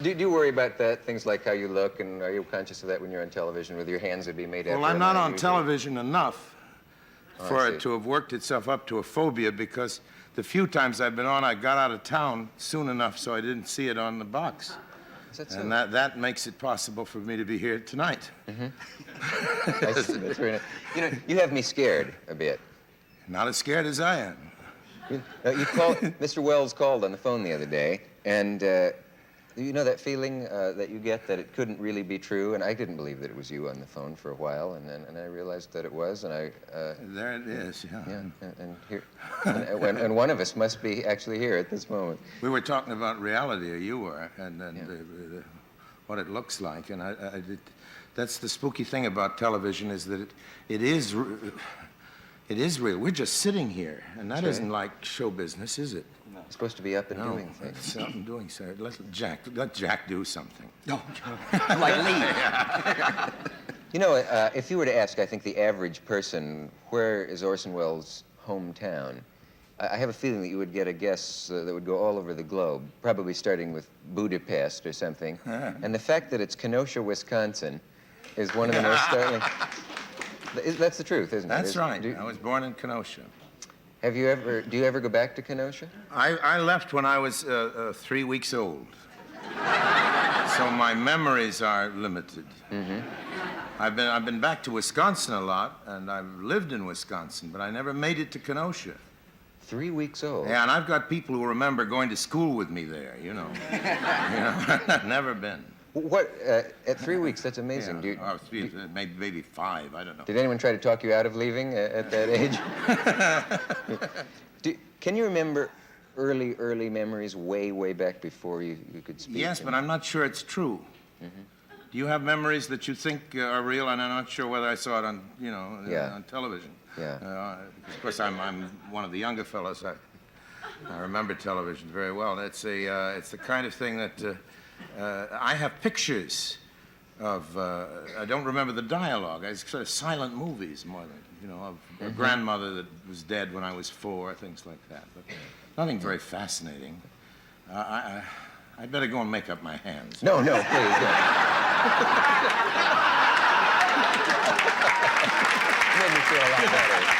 Do you worry about that? Things like how you look, and are you conscious of that when you're on television, whether your hands would be made after? Well, I'm not on television enough for it to have worked itself up to a phobia, because the few times I've been on, I got out of town soon enough so I didn't see it on the box. Is that so? And that makes it possible for me to be here tonight. Mm-hmm. That's very nice. You know, you have me scared a bit. Not as scared as I am. Mr. Welles called on the phone the other day, and you know that feeling that you get that it couldn't really be true? And I didn't believe that it was you on the phone for a while, and I realized that it was, and I... there it is, yeah. Yeah, and here, and one of us must be actually here at this moment. We were talking about reality, or you were, and what it looks like, and that's the spooky thing about television, is that it is real. We're just sitting here, and that isn't like show business, is it? No. It's supposed to be up and doing things. It's up and doing, sir. Let Jack do something. No, like Lee. You know, if you were to ask, I think, the average person, where is Orson Welles' hometown, I have a feeling that you would get a guess that would go all over the globe, probably starting with Budapest or something. And the fact that it's Kenosha, Wisconsin, is one of the most startling... That's the truth, isn't it? That's right. I was born in Kenosha. Do you ever go back to Kenosha? I left when I was 3 weeks old. So my memories are limited. Mm-hmm. I've been back to Wisconsin a lot, and I've lived in Wisconsin, but I never made it to Kenosha. 3 weeks old? Yeah, and I've got people who remember going to school with me there, you know. I've never been. What, at 3 weeks, that's amazing. Yeah, maybe 5, I don't know. Did anyone try to talk you out of leaving at that age? Can you remember early memories way back before you could speak? Yes, but I'm not sure it's true. Mm-hmm. Do you have memories that you think are real, and I'm not sure whether I saw it on, on television? Yeah. Of course, I'm one of the younger fellows. I remember television very well. It's the kind of thing that I have pictures of. I don't remember the dialogue. It's sort of silent movies more than of a grandmother that was dead when I was 4, things like that. But nothing very fascinating. I'd better go and make up my hands. No, please. No. Made me feel a lot better.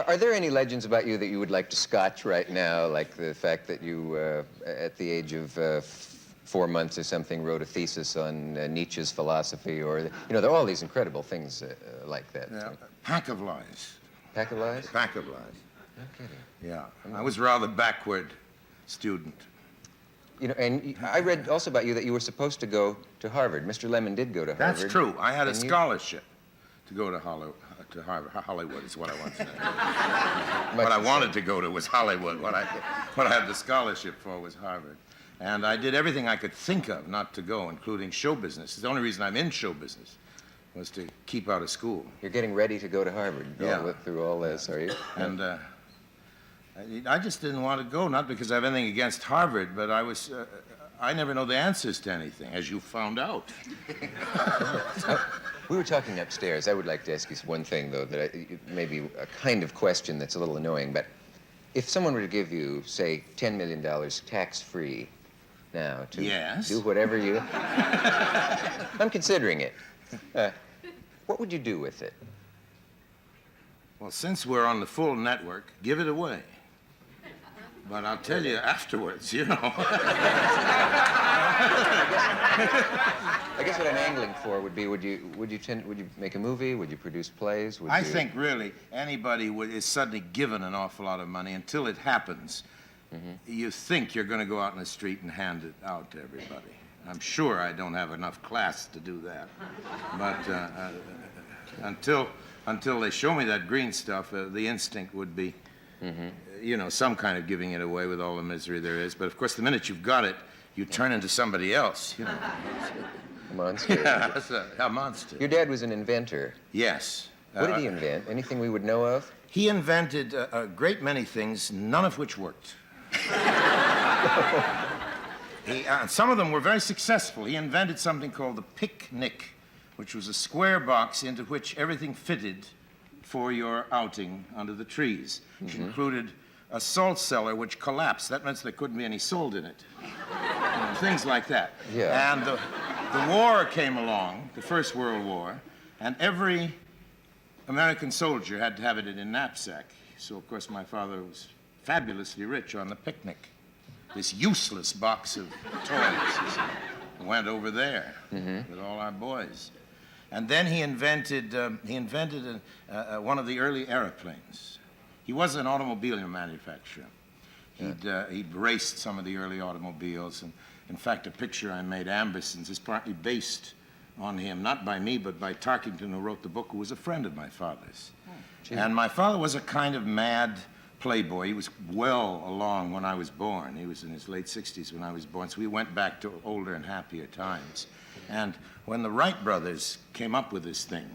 Are there any legends about you that you would like to scotch right now, like the fact that you, at the age of 4 months or something, wrote a thesis on Nietzsche's philosophy, or, there are all these incredible things like that. Yeah, Pack of Lies. Pack of Lies? Pack of Lies. No kidding. Yeah, I was a rather backward student. And I read also about you that you were supposed to go to Harvard. Mr. Lemon did go to Harvard. That's true. I had a scholarship to go to Harvard. Hollywood is what I wanted to do. What I wanted to go to was Hollywood. What I had the scholarship for was Harvard. And I did everything I could think of not to go, including show business. The only reason I'm in show business was to keep out of school. You're getting ready to go to Harvard. Yeah. Through all this, are you? And I just didn't want to go, not because I have anything against Harvard, but I never know the answers to anything, as you found out. We were talking upstairs. I would like to ask you one thing, though, that maybe a kind of question that's a little annoying, but if someone were to give you, say, $10 million tax-free now to do whatever you... I'm considering it. What would you do with it? Well, since we're on the full network, give it away. But I'll tell you afterwards, I guess what I'm angling for would be, would you make a movie? Would you produce plays? I think, really, anybody is suddenly given an awful lot of money until it happens. Mm-hmm. You think you're going to go out in the street and hand it out to everybody. I'm sure I don't have enough class to do that. But until they show me that green stuff, the instinct would be, some kind of giving it away with all the misery there is. But of course, the minute you've got it, you turn into somebody else, A monster. Yeah, a monster. Your dad was an inventor. Yes. What did he invent? Anything we would know of? He invented a great many things, none of which worked. Some of them were very successful. He invented something called the picnic, which was a square box into which everything fitted for your outing under the trees, which included a salt cellar which collapsed. That meant there couldn't be any salt in it. Things like that. Yeah. And the war came along, the First World War, and every American soldier had to have it in a knapsack. So, of course, my father was fabulously rich on the picnic. This useless box of toys went over there with all our boys. And then he invented one of the early airplanes. He was an automobile manufacturer. He'd raced some of the early automobiles. And in fact, a picture I made, Ambisons, is partly based on him, not by me, but by Tarkington, who wrote the book, who was a friend of my father's. And my father was a kind of mad playboy. He was well along when I was born. He was in his late 60s when I was born, so we went back to older and happier times. And when the Wright brothers came up with this thing,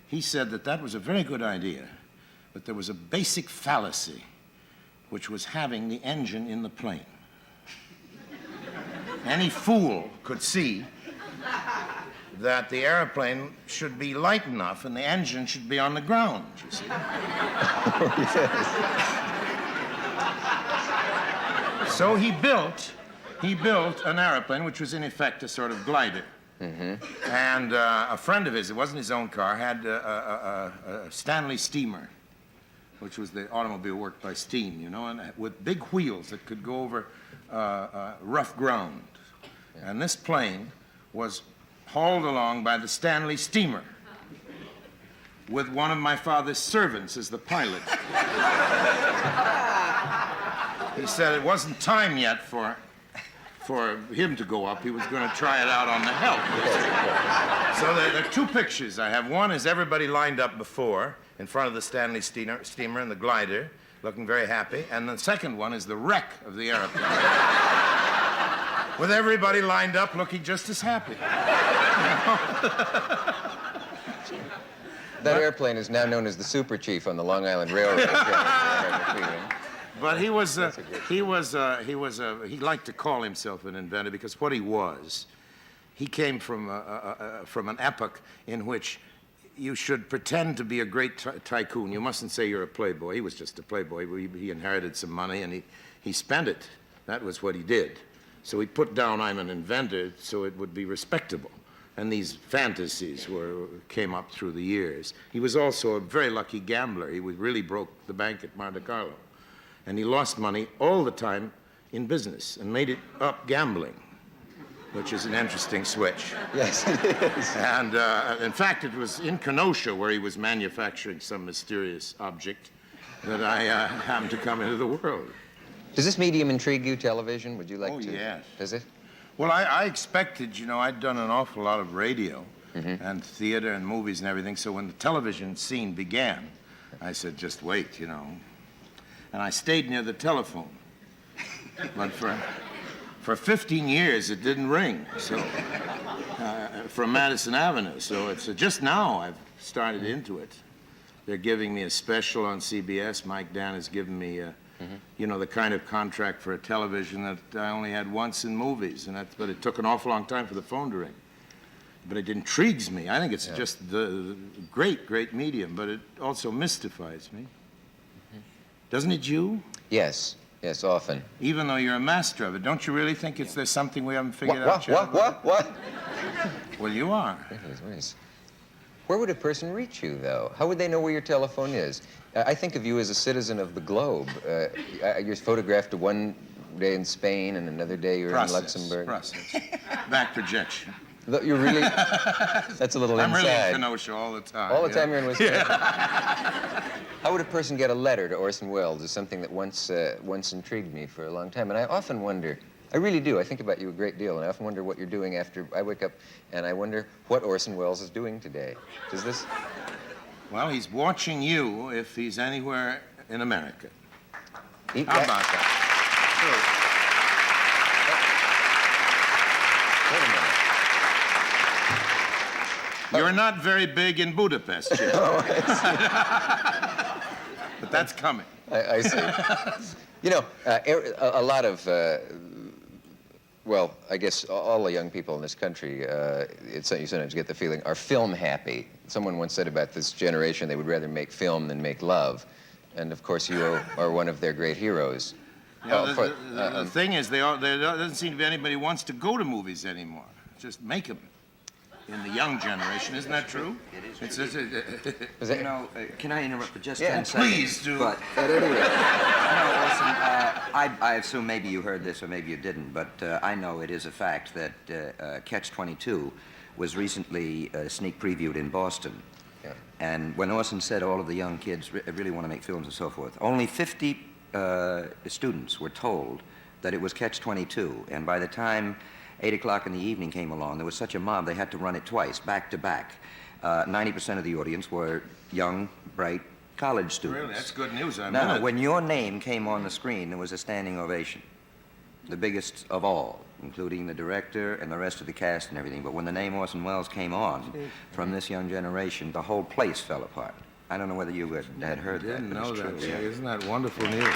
he said that that was a very good idea, but there was a basic fallacy, which was having the engine in the plane. Any fool could see that the airplane should be light enough and the engine should be on the ground, you see. So he built an airplane, which was in effect a sort of glider. And a friend of his, it wasn't his own car, had a Stanley steamer, which was the automobile worked by steam, you know, and with big wheels that could go over rough ground. And this plane was hauled along by the Stanley steamer with one of my father's servants as the pilot. He said it wasn't time yet for him to go up. He was going to try it out on the help. So there are two pictures I have. One is everybody lined up before in front of the Stanley steamer and the glider, looking very happy. And the second one is the wreck of the airplane, with everybody lined up looking just as happy. That airplane is now known as the Super Chief on the Long Island Railroad. But he liked to call himself an inventor because what he was, he came from an epoch in which you should pretend to be a great tycoon. You mustn't say you're a playboy. He was just a playboy. He inherited some money and he spent it. That was what he did. So he put down, I'm an inventor, so it would be respectable. And these fantasies came up through the years. He was also a very lucky gambler. He really broke the bank at Monte Carlo. And he lost money all the time in business and made it up gambling, which is an interesting switch. Yes, it is. And in fact, it was in Kenosha where he was manufacturing some mysterious object that I happened to come into the world. Does this medium intrigue you, television? Would you like to? Oh, yes. Does it? Well, I expected, you know, I'd done an awful lot of radio and theater and movies and everything, so when the television scene began, I said, just wait, you know. And I stayed near the telephone. But for 15 years, it didn't ring, so, from Madison Avenue. So it's just now I've started into it. They're giving me a special on CBS. Mike Dan has given me you know, the kind of contract for a television that I only had once in movies, but it took an awful long time for the phone to ring. But it intrigues me. I think it's just the great medium, but it also mystifies me. Doesn't it you? Yes, yes, often. Even though you're a master of it, don't you really think there's something we haven't figured out yet? What? Well, you are. Where would a person reach you, though? How would they know where your telephone is? I think of you as a citizen of the globe. You're photographed one day in Spain and another day you're in Luxembourg. Process. Back projection. You're really, that's a little I'm inside. really in Kenosha all the time. All the time you're in Wisconsin. How would a person get a letter to Orson Welles is something that once intrigued me for a long time. And I often wonder, I really do, I think about you a great deal, and I often wonder what you're doing after I wake up, and I wonder what Orson Welles is doing today. Does this? Well, he's watching you if he's anywhere in America. How about that? Wait a minute. You're not very big in Budapest yet. Oh, I see. But that's coming. I see. You know, a lot of, well, I guess all the young people in this country, you sometimes get the feeling, are film happy. Someone once said about this generation they would rather make film than make love. And of course, you are one of their great heroes. You know, the thing is, there doesn't seem to be anybody who wants to go to movies anymore. Just make them. In the young generation, isn't that true? It is true. You know, can I interrupt for just 10 Yeah, seconds? please do. But at any rate, you know, Orson, I assume maybe you heard this or maybe you didn't, but I know it is a fact that Catch-22 was recently sneak previewed in Boston. Yeah. And when Orson said all of the young kids really want to make films and so forth, only 50 students were told that it was Catch-22. And by the time 8 o'clock in the evening came along, there was such a mob, they had to run it twice, back to back. 90% of the audience were young, bright college students. Really? That's good news. Now, when your name came on the screen, there was a standing ovation. The biggest of all, including the director and the rest of the cast and everything. But when the name Orson Welles came on from this young generation, the whole place fell apart. I don't know whether you had heard that. Didn't but know it's that. true. Yeah. Isn't that wonderful news?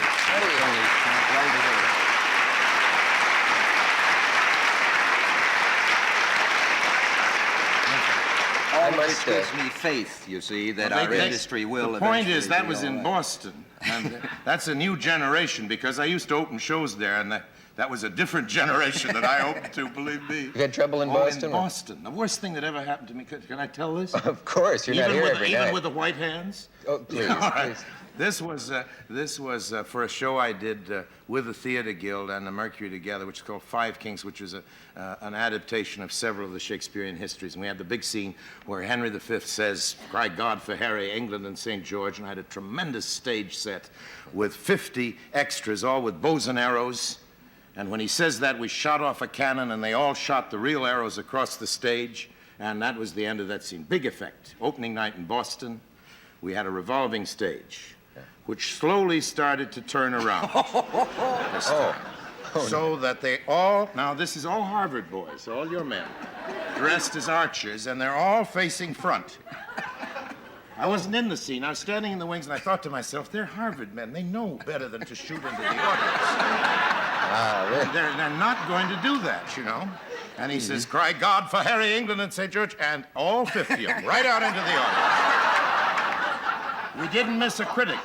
All of this gives me faith, you see, that our industry will The point is, eventually that be was all in right. Boston. And that's a new generation, because I used to open shows there, and that was a different generation that I opened to, believe me. You had trouble in Oh, Boston? in Boston. The worst thing that ever happened to me, can I tell this? Of course, you're not here every night. Even with the white hands? Oh, please, All right. please. This was for a show I did with the Theater Guild and the Mercury together, which is called Five Kings, which was an adaptation of several of the Shakespearean histories. And we had the big scene where Henry V says, "Cry God for Harry, England, and St. George." And I had a tremendous stage set with 50 extras, all with bows and arrows. And when he says that, we shot off a cannon, and they all shot the real arrows across the stage. And that was the end of that scene. Big effect. Opening night in Boston, we had a revolving stage, which slowly started to turn around. So that they all, now this is all Harvard boys, all your men, dressed as archers, and they're all facing front. I wasn't in the scene. I was standing in the wings, and I thought to myself, they're Harvard men. They know better than to shoot into the audience. Really? They're not going to do that, you know. And he says, "Cry God for Harry, England, and St. George," and all 50 of them, right out into the audience. We didn't miss a critic.